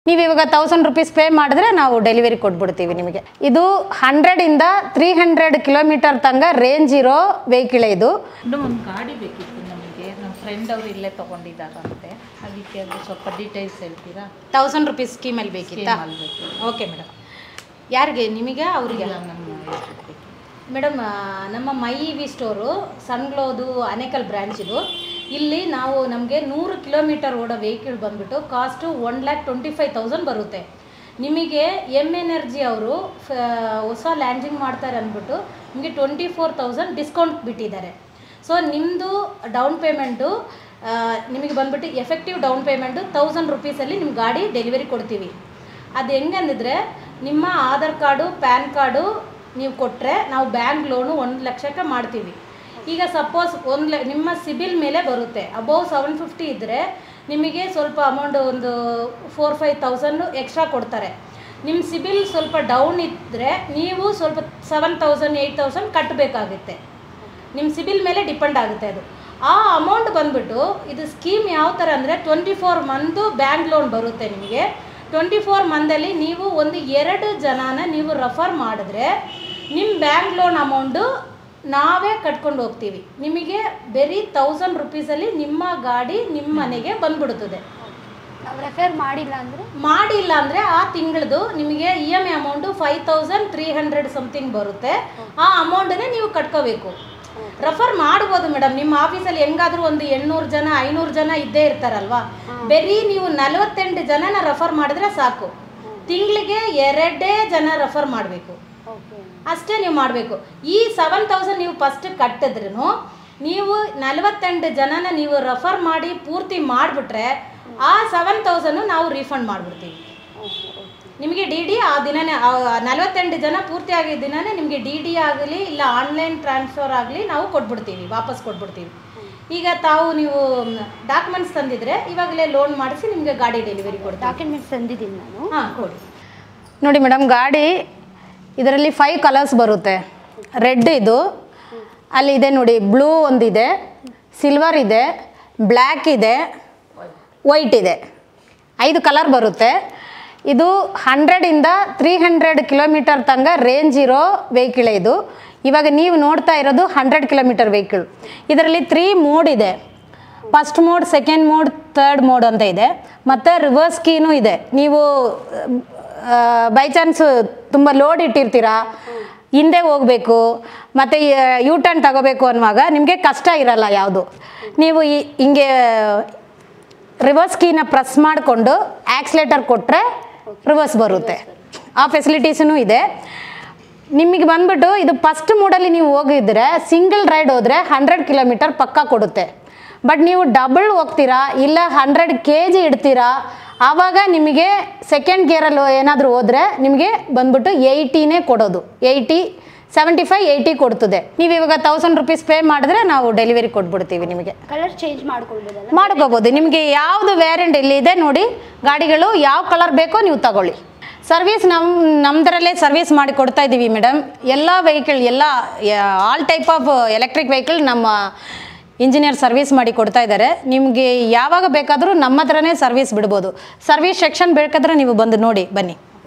ನೀವು ಇವಾಗ 1000 rupees pay ಮಾಡಿದ್ರೆ ನಾವು ಡೆಲಿವರಿ ಕೊಟ್ಬಿಡ್ತೀವಿ ನಿಮಗೆ. ಇದು 100 ಇಂದ 300 ಕಿಲೋಮೀಟರ್ ತನಕ ರೇಂಜ್ ಇರೋ ವೆಹಿಕಲ್ ಇದು. ಒಂದು ಗಾಡಿ ಬೇಕಿತ್ತು ನಮಗೆ, ನಮ್ಮ ಫ್ರೆಂಡ್ ಅವರು ಇಲ್ಲೇ ತೊಗೊಂಡಿದ್ದಾರಂತೆ, ಅದಕ್ಕೆ ಅದು ಸ್ವಲ್ಪ ಡೀಟೇಲ್ಸ್ ಹೇಳ್ತೀರಾ? 1000 ರೂಪೀಸ್ ಸ್ಕೀಮಲ್ಲಿ ಬೇಕಿತ್ತಾ? Okay madam. ಯಾರಿಗೆ? ನಿಮಗೆ? ಅವರಿಗೆ? ಮೇಡಮ್, ನಮ್ಮ ಮೈ ವಿ ಸ್ಟೋರು ಸಣ್ಗ್ಲೋದು ಅನೇಕಲ್ ಬ್ರ್ಯಾಂಚ್ ಇದು. ಇಲ್ಲಿ ನಾವು ನಮಗೆ 100 ಕಿಲೋಮೀಟರ್ ಓಡೋ ವೆಹಿಕಲ್ ಬಂದುಬಿಟ್ಟು ಕಾಸ್ಟು 1,25,000 ಬರುತ್ತೆ. ನಿಮಗೆ ಎಮ್ ಎನರ್ಜಿ ಅವರು ಹೊಸ ಲ್ಯಾಂಡಿಂಗ್ ಮಾಡ್ತಾರೆ ಅಂದ್ಬಿಟ್ಟು ನಿಮಗೆ 24,000 ಡಿಸ್ಕೌಂಟ್ ಬಿಟ್ಟಿದ್ದಾರೆ. ಸೊ ನಿಮ್ಮದು ಡೌನ್ ಪೇಮೆಂಟು ನಿಮಗೆ ಬಂದುಬಿಟ್ಟು ಎಫೆಕ್ಟಿವ್ ಡೌನ್ ಪೇಮೆಂಟು 1000 ರೂಪೀಸಲ್ಲಿ ನಿಮ್ಮ ಗಾಡಿ ಡೆಲಿವರಿ ಕೊಡ್ತೀವಿ. ಅದು ಹೆಂಗಂದಿದ್ರೆ ನಿಮ್ಮ ಆಧಾರ್ ಕಾರ್ಡು ಪ್ಯಾನ್ ಕಾರ್ಡು ನೀವು ಕೊಟ್ಟರೆ ನಾವು ಬ್ಯಾಂಕ್ ಲೋನು 1 ಲಕ್ಷಕ್ಕೆ ಮಾಡ್ತೀವಿ. ಈಗ ಸಪೋಸ್ ನಿಮ್ಮ ಸಿಬಿಲ್ ಮೇಲೆ ಬರುತ್ತೆ. ಅಬೌವ್ 750 ಇದ್ದರೆ ನಿಮಗೆ ಸ್ವಲ್ಪ ಅಮೌಂಟ್ ಒಂದು 4-5,000 ಎಕ್ಸ್ಟ್ರಾ ಕೊಡ್ತಾರೆ. ನಿಮ್ಮ ಸಿಬಿಲ್ ಸ್ವಲ್ಪ ಡೌನ್ ಇದ್ದರೆ ನೀವು ಸ್ವಲ್ಪ 7,000-8,000 ಕಟ್ಟಬೇಕಾಗುತ್ತೆ. ನಿಮ್ಮ ಸಿಬಿಲ್ ಮೇಲೆ ಡಿಪೆಂಡ್ ಆಗುತ್ತೆ ಅದು. ಆ ಅಮೌಂಟ್ ಬಂದುಬಿಟ್ಟು ಇದು ಸ್ಕೀಮ್ ಯಾವ ಥರ ಅಂದರೆ 24 ಮಂತು ಬ್ಯಾಂಕ್ ಲೋನ್ ಬರುತ್ತೆ ನಿಮಗೆ. 24 ಮಂತಲ್ಲಿ ನೀವು ಒಂದು 2 ಜನನ ನೀವು ರೆಫರ್ ಮಾಡಿದ್ರೆ ನಿಮ್ಮ ಬ್ಯಾಂಕ್ ಲೋನ್ ಅಮೌಂಟು ನಾವೇ ಕಟ್ಕೊಂಡು ಹೋಗ್ತೀವಿ. ನಿಮಗೆ ಬರೀ 1000 ರೂಪೀಸಲ್ಲಿ ನಿಮ್ಮ ಗಾಡಿ ನಿಮ್ಮ ಮನೆಗೆ ಬಂದ್ಬಿಡುತ್ತದೆ. ನಾವು ರೆಫರ್ ಮಾಡಿಲ್ಲ ಅಂದರೆ ಆ ತಿಂಗಳದು ನಿಮಗೆ E M I amount 5,300 something ಬರುತ್ತೆ. ಆ ಅಮೌಂಟನ್ನೇ ನೀವು ಕಟ್ಕೋಬೇಕು. ರೆಫರ್ ಮಾಡ್ಬೋದು ಮೇಡಮ್. ನಿಮ್ಮ ಆಫೀಸಲ್ಲಿ ಹೆಂಗಾದರೂ ಒಂದು 800 ಜನ 500 ಜನ ಇದ್ದೇ ಇರ್ತಾರಲ್ವಾ. ಬರೀ ನೀವು 48 ಜನನ ರೆಫರ್ ಮಾಡಿದ್ರೆ ಸಾಕು. ತಿಂಗಳಿಗೆ 2 ಜನ ರೆಫರ್ ಮಾಡಬೇಕು, ಅಷ್ಟೇ ನೀವು ಮಾಡಬೇಕು. ಈ 7,000 ನೀವು ಫಸ್ಟ್ ಕಟ್ಟಿದ್ರೂ ನೀವು 48 ಜನನ ನೀವು ರೆಫರ್ ಮಾಡಿ ಪೂರ್ತಿ ಮಾಡಿಬಿಟ್ರೆ ಆ 7,000 ನಾವು ರೀಫಂಡ್ ಮಾಡಿಬಿಡ್ತೀವಿ ನಿಮಗೆ. ಡಿ ಡಿ ಆ ದಿನನೇ 48 ಜನ ಪೂರ್ತಿ ಆಗಿದ್ದ ದಿನನೇ ನಿಮಗೆ ಡಿ ಡಿ ಆಗಲಿ ಇಲ್ಲ ಆನ್ಲೈನ್ ಟ್ರಾನ್ಸ್ಫರ್ ಆಗಲಿ ನಾವು ಕೊಟ್ಬಿಡ್ತೀವಿ, ವಾಪಸ್ ಕೊಟ್ಬಿಡ್ತೀವಿ. ಈಗ ನೀವು ಡಾಕ್ಯುಮೆಂಟ್ಸ್ ತಂದಿದ್ರೆ ಇವಾಗಲೇ ಲೋನ್ ಮಾಡಿಸಿ ನಿಮಗೆ ಗಾಡಿ ಡೆಲಿವರಿ ಕೊಡ್ತೀವಿ. ಡಾಕ್ಯುಮೆಂಟ್ಸ್ ತಂದಿದ್ದೀನಿ ನಾನು. ಹಾಂ, ಕೊಡಿ. ನೋಡಿ ಮೇಡಮ್, ಗಾಡಿ ಇದರಲ್ಲಿ 5 ಕಲರ್ಸ್ ಬರುತ್ತೆ. ರೆಡ್ ಇದು ಅಲ್ಲಿ ಇದೆ ನೋಡಿ, ಬ್ಲೂ ಒಂದಿದೆ, ಸಿಲ್ವರ್ ಇದೆ, ಬ್ಲ್ಯಾಕ್ ಇದೆ, ವೈಟ್ ಇದೆ. 5 ಕಲರ್ ಬರುತ್ತೆ. ಇದು 100 ಇಂದ 300 ಕಿಲೋಮೀಟರ್ ತನಕ ರೇಂಜ್ ಇರೋ ವೆಹಿಕಲ್ ಇದು. ಇವಾಗ ನೀವು ನೋಡ್ತಾ ಇರೋದು 100 ಕಿಲೋಮೀಟರ್ ವೆಹಿಕಲ್. ಇದರಲ್ಲಿ 3 ಮೋಡ್ ಇದೆ. First mode, second mode, third mode ಅಂತ ಇದೆ. ಮತ್ತು ರಿವರ್ಸ್ ಕೀನೂ ಇದೆ. ನೀವು ಬೈ ಚಾನ್ಸ್ ತುಂಬ ಲೋಡ್ ಇಟ್ಟಿರ್ತೀರಾ, ಹಿಂದೆ ಹೋಗಬೇಕು ಮತ್ತು ಯೂ ಟರ್ನ್ ತಗೋಬೇಕು ಅನ್ನುವಾಗ ನಿಮಗೆ ಕಷ್ಟ ಇರಲ್ಲ ಯಾವುದು. ನೀವು ಹಿಂಗೆ ರಿವರ್ಸ್ ಕೀನ ಪ್ರೆಸ್ ಮಾಡಿಕೊಂಡು ಆಕ್ಸಿಲೇಟರ್ ಕೊಟ್ಟರೆ ರಿವರ್ಸ್ ಬರುತ್ತೆ. ಆ ಫೆಸಿಲಿಟೀಸೂ ಇದೆ. ನಿಮಗೆ ಬಂದ್ಬಿಟ್ಟು ಇದು ಫಸ್ಟ್ ಮೋಡಲ್ಲಿ ನೀವು ಹೋಗಿದ್ರೆ ಸಿಂಗಲ್ ರೈಡ್ ಹೋದರೆ 100 ಕಿಲೋಮೀಟರ್ ಪಕ್ಕ ಕೊಡುತ್ತೆ. ಬಟ್ ನೀವು ಡಬಲ್ ಹೋಗ್ತೀರಾ ಇಲ್ಲ 100 kg ಇಡ್ತೀರಾ, ಆವಾಗ ನಿಮಗೆ ಸೆಕೆಂಡ್ ಗೇರಲ್ಲಿ ಏನಾದರೂ ಹೋದರೆ ನಿಮಗೆ ಬಂದ್ಬಿಟ್ಟು 80ನೇ ಕೊಡೋದು. 75-80 ಕೊಡ್ತದೆ. ನೀವು ಇವಾಗ 1000 ರೂಪೀಸ್ ಪೇ ಮಾಡಿದ್ರೆ ನಾವು ಡೆಲಿವರಿ ಕೊಟ್ಬಿಡ್ತೀವಿ ನಿಮಗೆ. ಕಲರ್ ಚೇಂಜ್ ಮಾಡ್ಕೋಬೋದು. ನಿಮಗೆ ಯಾವುದು ವೇರಿಯಂಟ್ ಇಲ್ಲಿ ಇದೆ ನೋಡಿ, ಗಾಡಿಗಳು ಯಾವ ಕಲರ್ ಬೇಕೋ ನೀವು ತಗೊಳ್ಳಿ. ಸರ್ವಿಸ್ ನಮ್ಮದರಲ್ಲೇ ಸರ್ವಿಸ್ ಮಾಡಿ ಕೊಡ್ತಾ ಇದ್ದೀವಿ ಮೇಡಮ್. ಎಲ್ಲ ವೆಹಿಕಲ್, ಎಲ್ಲ all type of electric vehicle ನಮ್ಮ ಇಂಜಿನಿಯರ್ ಸರ್ವಿಸ್ ಮಾಡಿ ಕೊಡ್ತಾ ಇದ್ದಾರೆ. ನಿಮಗೆ ಯಾವಾಗ ಬೇಕಾದರೂ ನಮ್ಮ ಹತ್ರನೇ ಸರ್ವಿಸ್ ಬಿಡ್ಬೋದು. ಸರ್ವಿಸ್ ಸೆಕ್ಷನ್ ಬೇಕಾದ್ರೆ ನೀವು ಬಂದು ನೋಡಿ ಬನ್ನಿ.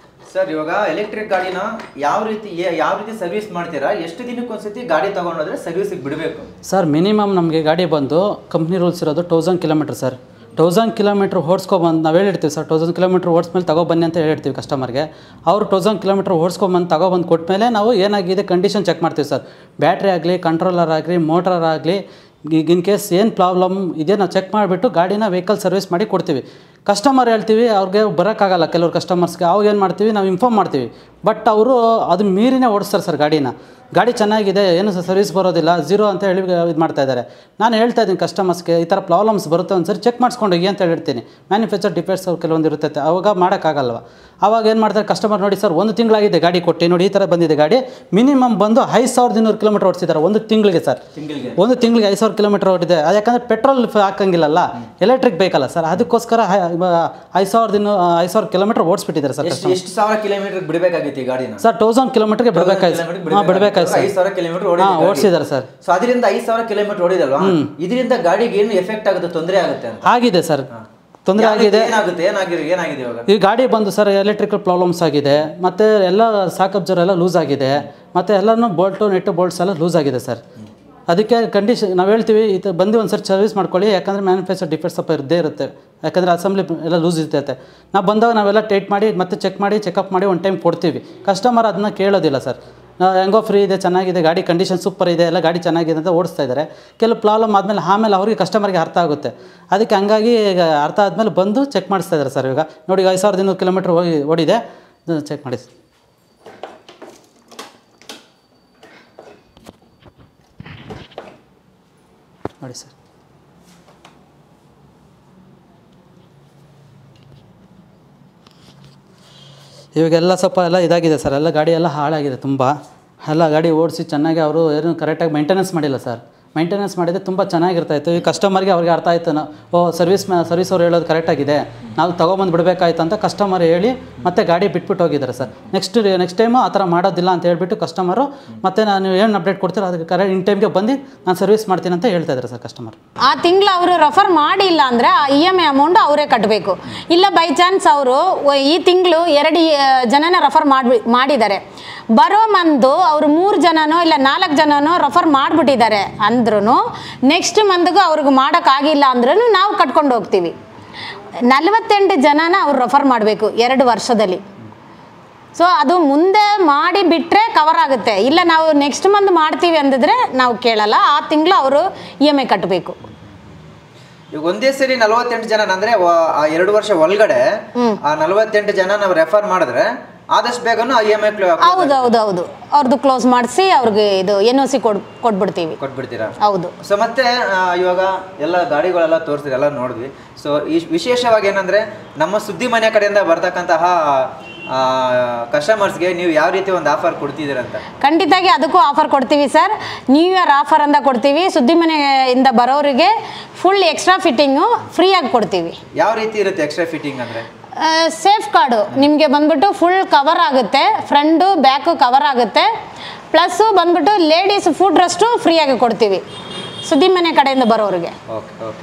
ಸರ್, ಇವಾಗ ಎಲೆಕ್ಟ್ರಿಕ್ ಗಾಡಿನ ಯಾವ ರೀತಿ ಸರ್ವಿಸ್ ಮಾಡ್ತೀರಾ? ಎಷ್ಟು ದಿನಕ್ಕೊಂದ್ಸತಿ ಗಾಡಿ ತಗೊಂಡೋದ್ರೆ ಸರ್ವಿಸಿಗೆ ಬಿಡಬೇಕು? ಸರ್, ಮಿನಿಮಮ್ ನಮಗೆ ಗಾಡಿ ಬಂದು ಕಂಪ್ನಿ ರೂಲ್ಸ್ ಇರೋದು 1000 ಕಿಲೋಮೀಟರ್ ಸರ್. 1000 ಕಿಲೋಮೀಟ್ರ್ ಓಡಿಸ್ಕೊಬಂದು ನಾವು ಹೇಳಿರ್ತೀವಿ ಸರ್. 1000 ಕಿಲೋಮೀಟ್ರ್ ಓಡಿಸ್ಮೇಲೆ ತಗೊಬನ್ನಿ ಅಂತ ಹೇಳಿರ್ತೀವಿ ಕಸ್ಟಮರ್ಗೆ. ಅವರು 1000 ಕಿಲೋಮೀಟ್ರ್ ಓಡಿಸ್ಕೊಬಂದು ತಗೊಬಂದು ಕೊಟ್ಟಮೇಲೆ ನಾವು ಏನಾಗಿದೆ ಕಂಡೀಷನ್ ಚೆಕ್ ಮಾಡ್ತೀವಿ ಸರ್. ಬ್ಯಾಟ್ರಿ ಆಗಲಿ, ಕಂಟ್ರೋಲರ್ ಆಗಲಿ, ಮೋಟರ್ ಆಗಲಿ, ಈಗ ಇನ್ ಕೇಸ್ ಏನು ಪ್ರಾಬ್ಲಮ್ ಇದೆ ನಾವು ಚೆಕ್ ಮಾಡಿಬಿಟ್ಟು ಗಾಡಿನ ವೆಹಿಕಲ್ ಸರ್ವಿಸ್ ಮಾಡಿ ಕೊಡ್ತೀವಿ. ಕಸ್ಟಮರ್ ಹೇಳ್ತೀವಿ ಅವ್ರಿಗೆ ಬರೋಕ್ಕಾಗಲ್ಲ ಕೆಲವ್ರು ಕಸ್ಟಮರ್ಸ್ಗೆ, ಅವಾಗ ಏನು ಮಾಡ್ತೀವಿ ನಾವು ಇನ್ಫಾರ್ಮ್ ಮಾಡ್ತೀವಿ. ಬಟ್ ಅವರು ಅದು ಮೀರಿನೇ ಓಡಿಸ್ತಾರೆ ಸರ್ ಗಾಡಿನ. ಗಾಡಿ ಚೆನ್ನಾಗಿದೆ, ಏನು ಸರ್ವಿಸ್ ಬರೋದಿಲ್ಲ, 0 ಅಂತ ಹೇಳಿ ಇದು ಮಾಡ್ತಾಯಿದ್ದಾರೆ. ನಾನು ಹೇಳ್ತಾ ಇದ್ದೀನಿ ಕಸ್ಟಮರ್ಸ್ಗೆ, ಈ ಥರ ಪ್ರಾಬ್ಲಮ್ಸ್ ಬರುತ್ತೆ ಒಂದು ಸರಿ ಚೆಕ್ ಮಾಡಿಸ್ಕೊಂಡೋಗಿ ಅಂತ ಹೇಳಿರ್ತೀನಿ. ಮ್ಯಾನುಫ್ಯಾಕ್ಚರ್ ಡಿಫೆಕ್ಟ್ಸ್ ಕೆಲವೊಂದು ಇರುತ್ತೆ, ಅವಾಗ ಮಾಡೋಕ್ಕಾಗಲ್ಲವ. ಅವಾಗ ಏನು ಮಾಡ್ತಾರೆ ಕಸ್ಟಮರ್, ನೋಡಿ ಸರ್ 1 ತಿಂಗಳಾಗಿದೆ ಗಾಡಿ ಕೊಟ್ಟು, ನೋಡಿ ಈ ಥರ ಬಂದಿದೆ ಗಾಡಿ. ಮಿನಿಮಮ್ ಬಂದು 5,200 ಕಿಲೋಮೀಟರ್ ಓಡಿಸಿದ್ದಾರೆ 1 ತಿಂಗಳಿಗೆ ಸರ್. 1 ತಿಂಗಳಿಗೆ 5,000 ಕಿಲೋಮೀಟರ್ ಓಡಿದೆ. ಅದು ಯಾಕಂದರೆ ಪೆಟ್ರೋಲ್ ಹಾಕಂಗಿಲ್ಲಲ್ಲ, ಎಲೆಕ್ಟ್ರಿಕ್ ಬೇಕಲ್ಲ ಸರ್, ಅದಕ್ಕೋಸ್ಕರ 5,000 ಕಿಲೋಮೀಟರ್ ಓಡಿಸ್ಬಿಟ್ಟಿದ್ದಾರೆ ಸರ್. ಎಷ್ಟು ಸಾವಿರ ಕಿಲೋಮೀಟರ್ ಬಿಡಬೇಕಾಗಿತ್ತು ಈ ಗಾಡಿನ? ಸರ್ 1000 ಕಿಲೋಮೀಟರ್ಗೆ ಬಿಡಬೇಕಾಯ್ತು. 5,000 ಕಿಲೋಮೀಟರ್ ಓಡಿಸಿದ್ದಾರೆ ಸರ್. ಸೊ ಅದರಿಂದ 5,000 ಕಿಲೋಮೀಟರ್ ಓಡಿದಲ್ವಾ, ಇದರಿಂದ ಗಾಡಿಗೆ ಏನು ಎಫೆಕ್ಟ್ ಆಗುತ್ತೆ, ತೊಂದರೆ ಆಗುತ್ತೆ? ಆಗಿದೆ ಸರ್. ತೊಂದರೆ ಆಗಿದೆ. ಏನಾಗಿದೆ ಇವಾಗ? ಈ ಗಾಡಿ ಬಂದು ಸರ್ ಎಲೆಕ್ಟ್ರಿಕಲ್ ಪ್ರಾಬ್ಲಮ್ಸ್ ಆಗಿದೆ, ಮತ್ತು ಎಲ್ಲ ಸಾಕಬ್ಜರ್ ಎಲ್ಲ ಲೂಸ್ ಆಗಿದೆ, ಮತ್ತು ಎಲ್ಲನೂ ಬೋಲ್ಟು ನೆಟ್ಟು ಬೋಲ್ಟ್ಸ್ ಎಲ್ಲ ಲೂಸ್ ಆಗಿದೆ ಸರ್. ಅದಕ್ಕೆ ಕಂಡೀಷನ್ ನಾವು ಹೇಳ್ತೀವಿ, ಇದು ಬಂದು ಒಂದು ಸರಿ ಸರ್ವಿಸ್ ಮಾಡ್ಕೊಳ್ಳಿ, ಯಾಕಂದರೆ ಮ್ಯಾನುಫ್ಯಾಕ್ಚರ್ ಡಿಫೆಕ್ಟ್ ಸ್ವಲ್ಪ ಇದ್ದೇ ಇರುತ್ತೆ, ಯಾಕಂದರೆ ಅಸೆಂಬ್ಲಿ ಎಲ್ಲ ಲೂಸ್ ಇರ್ತೈತೆ. ನಾವು ಬಂದಾಗ ನಾವೆಲ್ಲ ಟೈಟ್ ಮಾಡಿ ಮತ್ತೆ ಚೆಕ್ ಮಾಡಿ ಚೆಕಪ್ ಮಾಡಿ ಒಂದು ಟೈಮ್ ಕೊಡ್ತೀವಿ. ಕಸ್ಟಮರ್ ಅದನ್ನ ಕೇಳೋದಿಲ್ಲ ಸರ್. ಹೆಂಗೋ ಫ್ರೀ ಇದೆ, ಚೆನ್ನಾಗಿದೆ, ಗಾಡಿ ಕಂಡೀಷನ್ ಸೂಪರ್ ಇದೆ, ಎಲ್ಲ ಗಾಡಿ ಚೆನ್ನಾಗಿದೆ ಅಂತ ಓಡಿಸ್ತಾ ಇದ್ದಾರೆ. ಕೆಲವು ಪ್ರಾಬ್ಲಮ್ ಆಮೇಲೆ ಅವ್ರಿಗೆ ಕಸ್ಟಮರ್ಗೆ ಅರ್ಥ ಆಗುತ್ತೆ. ಅದಕ್ಕೆ ಹಂಗಾಗಿ ಈಗ ಅರ್ಥ ಆದಮೇಲೆ ಬಂದು ಚೆಕ್ ಮಾಡಿಸ್ತಾ ಇದ್ದಾರೆ ಸರ್. ಇವಾಗ ನೋಡಿ 5200 ಕಿಲೋಮೀಟ್ರ್ ಓಡಿದೆ, ಚೆಕ್ ಮಾಡಿ ನೋಡಿ ಸರ್. ಇವಾಗೆಲ್ಲ ಸ್ವಲ್ಪ ಎಲ್ಲ ಇದಾಗಿದೆ ಸರ್, ಎಲ್ಲ ಗಾಡಿ ಎಲ್ಲ ಹಾಳಾಗಿದೆ ತುಂಬ. ಎಲ್ಲ ಗಾಡಿ ಓಡಿಸಿ ಚೆನ್ನಾಗಿ ಅವರು ಏನು ಕರೆಕ್ಟಾಗಿ ಮೇಂಟೆನೆನ್ಸ್ ಮಾಡಿಲ್ಲ ಸರ್. ಮೇಂಟೆನೆನ್ಸ್ ಮಾಡಿದರೆ ತುಂಬ ಚೆನ್ನಾಗಿರ್ತಾಯಿತ್ತು. ಈ ಕಸ್ಟಮರ್ಗೆ ಅವ್ರಿಗೆ ಅರ್ಥ ಆಯಿತು, ಸರ್ವಿಸ್ ಅವ್ರು ಹೇಳೋದು ಕರೆಕ್ಟಾಗಿದೆ, ನಾವು ತೊಗೊಬಂದು ಬಿಡಬೇಕಾಯ್ತು ಅಂತ ಕಸ್ಟಮರ್ ಹೇಳಿ ಮತ್ತೆ ಗಾಡಿ ಬಿಟ್ಬಿಟ್ಟು ಹೋಗಿದ್ದಾರೆ ಸರ್. ನೆಕ್ಸ್ಟ್ ಟೈಮು ಆ ಥರ ಮಾಡೋದಿಲ್ಲ ಅಂತ ಹೇಳ್ಬಿಟ್ಟು ಕಸ್ಟಮರು ಮತ್ತೆ ನಾನು ಏನು ಅಪ್ಡೇಟ್ ಕೊಡ್ತೀರೋ ಅದಕ್ಕೆ ಕರೆಕ್ಟ್ ಇನ್ ಟೈಮ್ಗೆ ಬಂದು ನಾನು ಸರ್ವಿಸ್ ಮಾಡ್ತೀನಿ ಅಂತ ಹೇಳ್ತಾ ಇದ್ದಾರೆ ಸರ್ ಕಸ್ಟಮರ್. ಆ ತಿಂಗಳು ಅವರು ರೆಫರ್ ಮಾಡಿಲ್ಲ ಅಂದರೆ ಆ EMI ಅಮೌಂಟ್ ಅವರೇ ಕಟ್ಟಬೇಕು. ಇಲ್ಲ ಬೈ ಚಾನ್ಸ್ ಅವರು ಈ ತಿಂಗಳು 2 ಜನನ ರೆಫರ್ ಮಾಡಿದ್ದಾರೆ, ಬರೋ ಮಂದು ಅವರು 3 ಜನನೋ ಇಲ್ಲ 4 ಜನನೋ ರೆಫರ್ ಮಾಡಿಬಿಟ್ಟಿದ್ದಾರೆ ಅಂದ್ರೂ ನೆಕ್ಸ್ಟ್ ಮಂದಿಗೂ ಅವ್ರಿಗೆ ಮಾಡೋಕ್ಕಾಗಿಲ್ಲ ಅಂದ್ರೂ ನಾವು ಕಟ್ಕೊಂಡು ಹೋಗ್ತೀವಿ. 48 ಜನನ ಅವ್ರು ರೆಫರ್ ಮಾಡಬೇಕು 2 ವರ್ಷದಲ್ಲಿ. ಸೊ ಅದು ಮುಂದೆ ಮಾಡಿ ಬಿಟ್ಟರೆ ಕವರ್ ಆಗುತ್ತೆ. ಇಲ್ಲ ನಾವು ನೆಕ್ಸ್ಟ್ ಮಂತ್ ಮಾಡ್ತೀವಿ ಅಂದಿದ್ರೆ ನಾವು ಕೇಳಲ್ಲ, ಆ ತಿಂಗಳು ಅವರು EMI ಕಟ್ಟಬೇಕು. ಈಗ ಒಂದೇ ಸರಿ 48 ಜನ ಅಂದರೆ ಆ 2 ವರ್ಷ ಒಳಗಡೆ ಆ 48 ಜನ ನಾವು ರೆಫರ್ ಮಾಡಿದ್ರೆ ಆದಷ್ಟು ಬೇಗನೂ EMI ಹೌದು ಅವ್ರದ್ದು ಕ್ಲೋಸ್ ಮಾಡಿಸಿ ಅವ್ರಿಗೆ ಇದು NOC ಕೊಟ್ಬಿಡ್ತೀರಾ? ಹೌದು. ಸೊ ಮತ್ತೆ ಇವಾಗ ಎಲ್ಲ ಗಾಡಿಗಳೆಲ್ಲ ತೋರಿಸಿದ್ರೆ ಎಲ್ಲ ನೋಡಿದ್ವಿ. ಸೊ ಈ ವಿಶೇಷವಾಗಿ ಏನಂದ್ರೆ ನಮ್ಮ ಸುದ್ದಿ ಮನೆ ಕಡೆಯಿಂದ ಬರ್ತಕ್ಕಂತಹ ಕಸ್ಟಮರ್ಸ್ಗೆ ನೀವು ಯಾವ ರೀತಿ ಒಂದು ಆಫರ್ ಕೊಡ್ತಿದ್ದೀರಂತ? ಖಂಡಿತವಾಗಿ ಅದಕ್ಕೂ ಆಫರ್ ಕೊಡ್ತೀವಿ ಸರ್. ನ್ಯೂ ಇಯರ್ ಆಫರ್ ಅಂತ ಕೊಡ್ತೀವಿ. ಸುದ್ದಿ ಮನೆಯಿಂದ ಬರೋರಿಗೆ ಫುಲ್ ಎಕ್ಸ್ಟ್ರಾ ಫಿಟ್ಟಿಂಗು ಫ್ರೀಯಾಗಿ ಕೊಡ್ತೀವಿ. ಯಾವ ರೀತಿ ಇರುತ್ತೆ ಎಕ್ಸ್ಟ್ರಾ ಫಿಟ್ಟಿಂಗ್ ಅಂದರೆ? ಸೇಫ್ ಕಾರ್ಡು ನಿಮಗೆ ಬಂದ್ಬಿಟ್ಟು ಫುಲ್ ಕವರ್ ಆಗುತ್ತೆ, ಫ್ರಂಟು ಬ್ಯಾಕು ಕವರ್ ಆಗುತ್ತೆ, ಪ್ಲಸ್ಸು ಬಂದ್ಬಿಟ್ಟು ಲೇಡೀಸ್ ಫುಡ್ ರೆಸ್ಟು ಫ್ರೀಯಾಗಿ ಕೊಡ್ತೀವಿ ಸುದ್ದಿ ಮನೆ ಕಡೆಯಿಂದ ಬರೋರಿಗೆ. Okay okay.